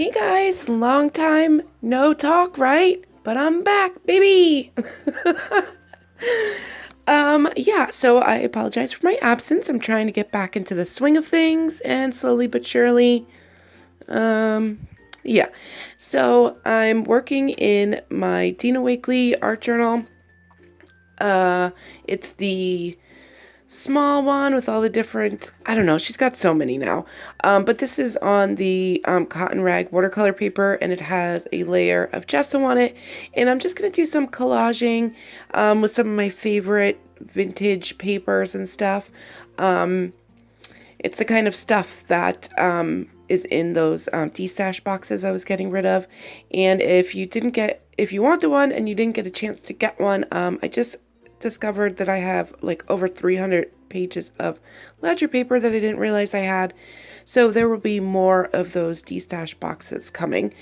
Hey guys, long time no talk, right? But I'm back, baby. Yeah, so I apologize for my absence. I'm trying to get back into the swing of things and slowly but surely, um, yeah. So I'm working in my Dina Wakley art journal. It's the small one with all the different, I don't know, she's got so many now. But this is on the cotton rag watercolor paper, and it has a layer of gesso on it. And I'm just going to do some collaging with some of my favorite vintage papers and stuff. It's the kind of stuff that is in those D-stash boxes I was getting rid of. And if you wanted one and you didn't get a chance to get one, I just discovered that I have like over 300 pages of ledger paper that I didn't realize I had. So there will be more of those D-stash boxes coming.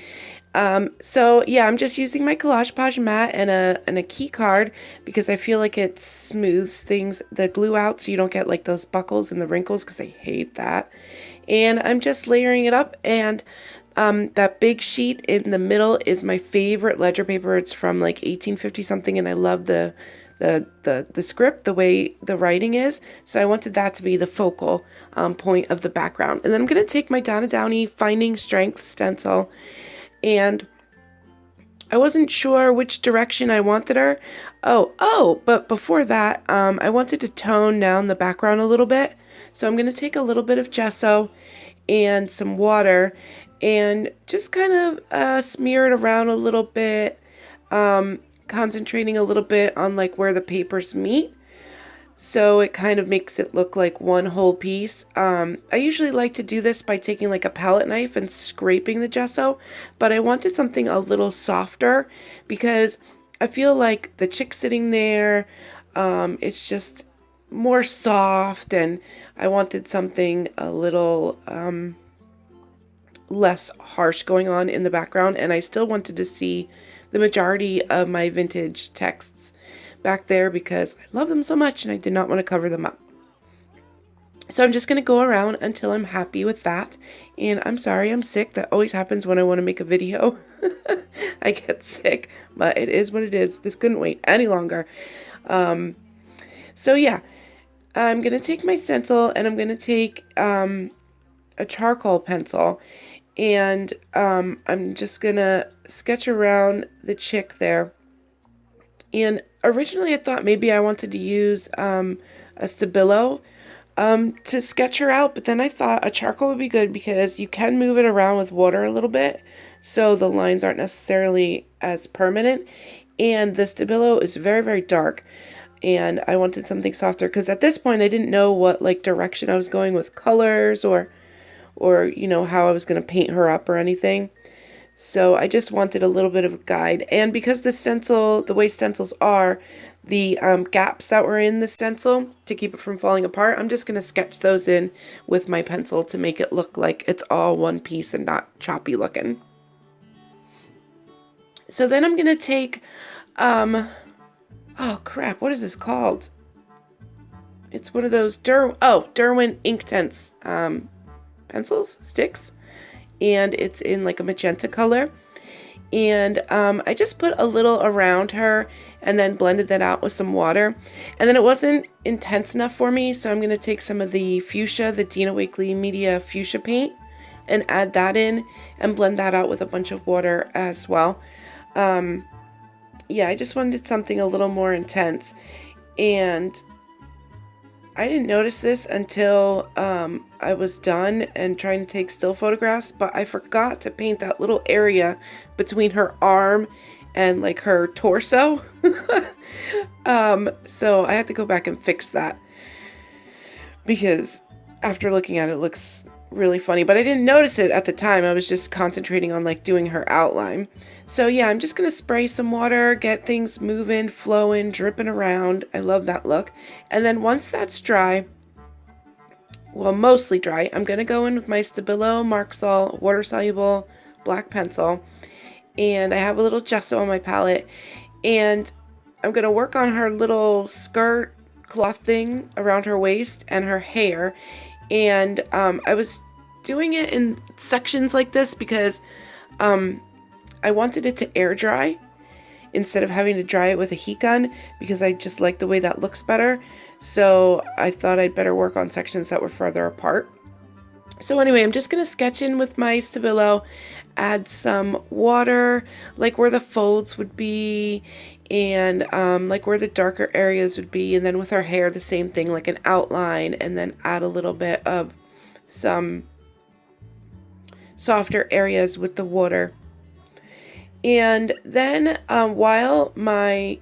So yeah, I'm just using my Collage Page mat and a key card because I feel like it smooths the glue out so you don't get like those buckles and the wrinkles because I hate that. And I'm just layering it up, and that big sheet in the middle is my favorite ledger paper. It's from like 1850 something, and I love the script, the way the writing is. So I wanted that to be the focal point of the background. And then I'm going to take my Donna Downey Finding Strength stencil, and I wasn't sure which direction I wanted her. But before that, I wanted to tone down the background a little bit. So I'm going to take a little bit of gesso and some water and just kind of smear it around a little bit, concentrating a little bit on like where the papers meet. So it kind of makes it look like one whole piece. I usually like to do this by taking like a palette knife and scraping the gesso, but I wanted something a little softer because I feel like the chick sitting there, it's just more soft, and I wanted something a little less harsh going on in the background, and I still wanted to see the majority of my vintage texts back there because I love them so much and I did not want to cover them up. So I'm just going to go around until I'm happy with that. And I'm sorry, I'm sick. That always happens when I want to make a video. I get sick, but it is what it is. This couldn't wait any longer. So yeah, I'm going to take my stencil and I'm going to take a charcoal pencil, and I'm just going to sketch around the chick there. And originally I thought maybe I wanted to use a Stabilo to sketch her out, but then I thought a charcoal would be good because you can move it around with water a little bit, so the lines aren't necessarily as permanent. And the Stabilo is very, very dark, and I wanted something softer because at this point I didn't know what like direction I was going with colors or how I was going to paint her up or anything. So I just wanted a little bit of a guide. And because the way stencils are, the gaps that were in the stencil to keep it from falling apart, I'm just going to sketch those in with my pencil to make it look like it's all one piece and not choppy looking. So then I'm going to take, oh crap, what is this called? It's one of those Derwent Inktense sticks. And it's in like a magenta color, and I just put a little around her and then blended that out with some water, and then it wasn't intense enough for me, so I'm going to take some of the fuchsia, the Dina Wakley Media fuchsia paint, and add that in and blend that out with a bunch of water as well. Yeah, I just wanted something a little more intense, and I didn't notice this until I was done and trying to take still photographs, but I forgot to paint that little area between her arm and like her torso. So I had to go back and fix that because after looking at it, it looks really funny, but I didn't notice it at the time. I was just concentrating on like doing her outline. So yeah, I'm just gonna spray some water, get things moving, flowing, dripping around. I love that look. And then once that's dry, well, mostly dry, I'm gonna go in with my Stabilo Marksol water soluble black pencil, and I have a little gesso on my palette, and I'm gonna work on her little skirt cloth thing around her waist and her hair. And I was doing it in sections like this because I wanted it to air dry instead of having to dry it with a heat gun because I just like the way that looks better. So I thought I'd better work on sections that were further apart. So anyway, I'm just going to sketch in with my Stabilo, add some water, like where the folds would be, and like where the darker areas would be. And then with our hair, the same thing, like an outline, and then add a little bit of some softer areas with the water. And then while my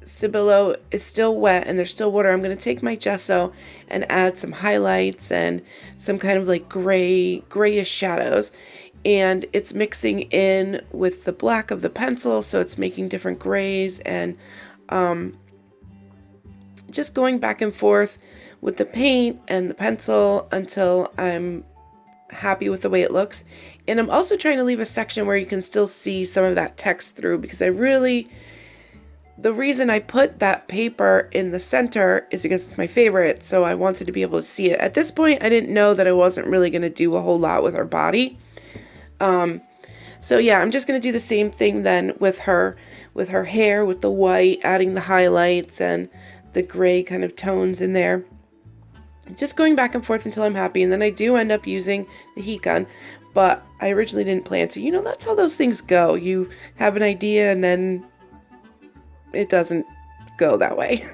Stabilo is still wet and there's still water, I'm going to take my gesso and add some highlights and some kind of like grayish shadows, and it's mixing in with the black of the pencil, so it's making different grays, and just going back and forth with the paint and the pencil until I'm happy with the way it looks. And I'm also trying to leave a section where you can still see some of that text through, because the reason I put that paper in the center is because it's my favorite, so I wanted to be able to see it. At this point, I didn't know that I wasn't really going to do a whole lot with her body. So yeah, I'm just going to do the same thing then with her hair, with the white, adding the highlights and the gray kind of tones in there. Just going back and forth until I'm happy, and then I do end up using the heat gun, but I originally didn't plan to. You know, that's how those things go. You have an idea and then it doesn't go that way.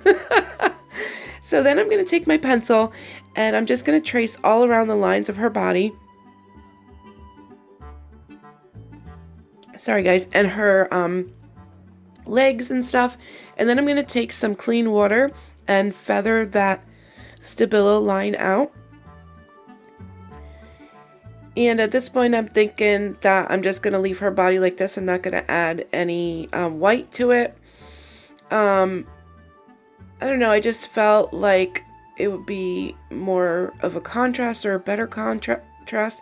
So then I'm going to take my pencil and I'm just going to trace all around the lines of her body. Sorry guys, and her legs and stuff. And then I'm going to take some clean water and feather that Stabilo line out. And at this point I'm thinking that I'm just going to leave her body like this. I'm not going to add any white to it. I don't know, I just felt like it would be more of a contrast, or a better contrast.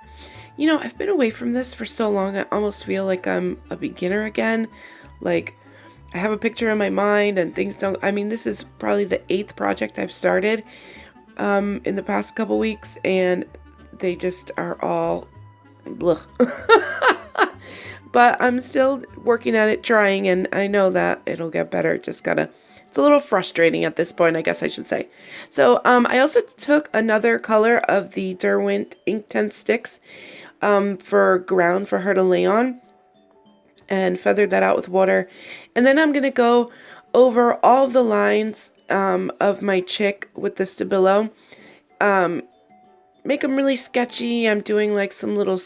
You know, I've been away from this for so long, I almost feel like I'm a beginner again. Like, I have a picture in my mind and things don't, I mean, this is probably the 8th project I've started in the past couple weeks, and they just are all blech. But I'm still working at it, trying, and I know that it'll get better. Just gotta, it's a little frustrating at this point, I guess I should say. So I also took another color of the Derwent Inktense sticks for ground for her to lay on, and feathered that out with water. And then I'm gonna go over all the lines of my chick with the Stabilo. Make them really sketchy. I'm doing like some little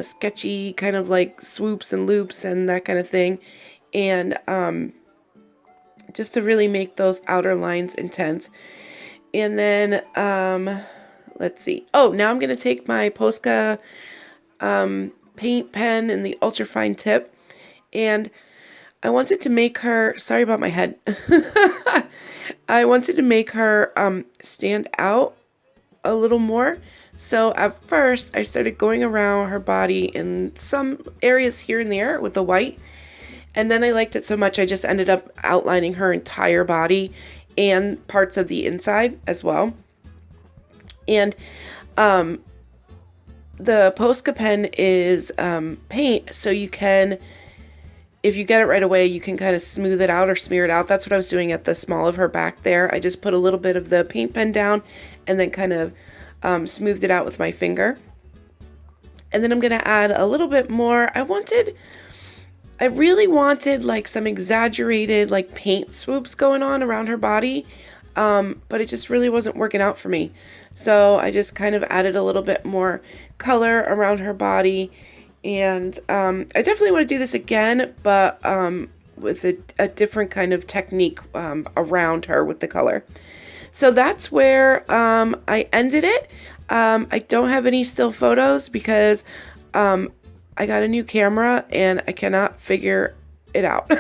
sketchy kind of like swoops and loops and that kind of thing, and just to really make those outer lines intense. And then let's see, oh, now I'm going to take my Posca paint pen and the ultra fine tip, and I wanted to make her, sorry about my head, I wanted to make her stand out a little more. So at first I started going around her body in some areas here and there with the white, and then I liked it so much I just ended up outlining her entire body and parts of the inside as well. And the Posca pen is paint, so you can, if you get it right away, you can kind of smooth it out or smear it out. That's what I was doing at the small of her back there. I just put a little bit of the paint pen down and then kind of smoothed it out with my finger. And then I'm going to add a little bit more. I really wanted like some exaggerated like paint swoops going on around her body, but it just really wasn't working out for me. So I just kind of added a little bit more color around her body. And I definitely want to do this again, but with a different kind of technique around her with the color. So that's where I ended it. I don't have any still photos because I got a new camera and I cannot figure it out.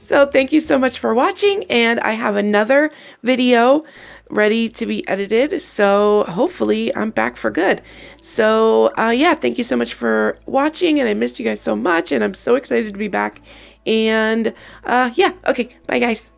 So thank you so much for watching, and I have another video ready to be edited, so hopefully I'm back for good. So yeah, thank you so much for watching, and I missed you guys so much, and I'm so excited to be back. And yeah, okay, bye guys.